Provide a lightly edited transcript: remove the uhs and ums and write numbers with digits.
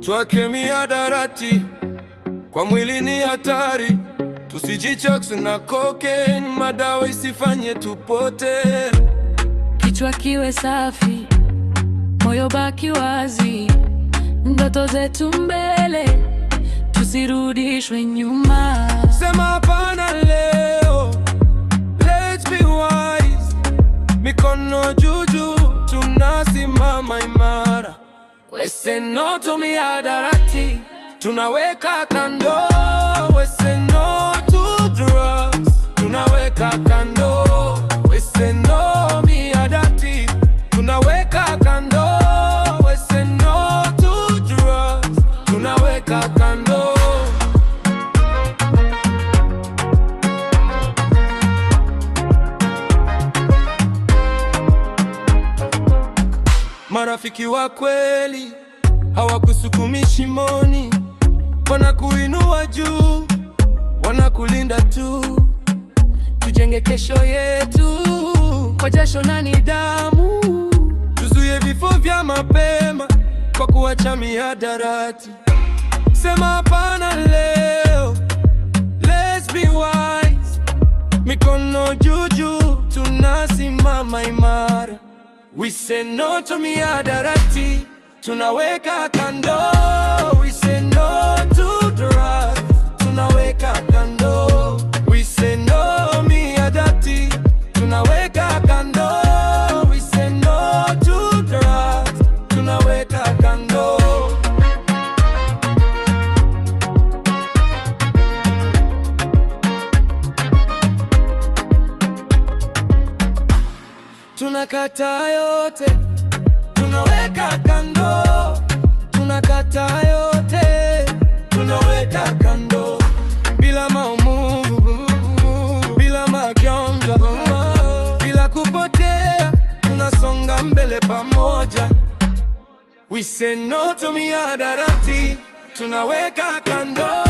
Tuache mihadarati, kwa mwili ni hatari. Tusijichoke na cocaine, madawa isifanye tupote. Kichwa kiwe safi, moyo baki wazi, ndoto zetu mbele, tusirudishwe nyuma. Sema hapana leo, let's be wise. Mikono juu juu, tunasimama imara. We say no to mihadarati, tunaweka kando. We say no to drugs, tunaweka kando. We say no mihadarati, tunaweka kando. We say no to drugs, tunaweka kando. Marafiki wa kweli hawakusukumi shimoni, wanakuinua juu, wanakulinda tu. Tujenge kesho yetu kwa jasho na nidhamu, tuzuie vifo vya mapema kwa kuacha mihadarati. Sema hapana leo, let's be wise. Mikono juu juu, tunasimama imara. We say no to mihadarati, tunaweka kando. We say no to drugs, tunaweka kando. We say no mihadarati, tunaweka kando. We say no to drugs, tunaweka kando. Tunakata yote, tunaweka kando. Tunakata yote, tunaweka kando. Bila maumivu, bila magonjwa, bila kupotea, tunasonga mbele pamoja. We say no to mihadarati, tunaweka kando.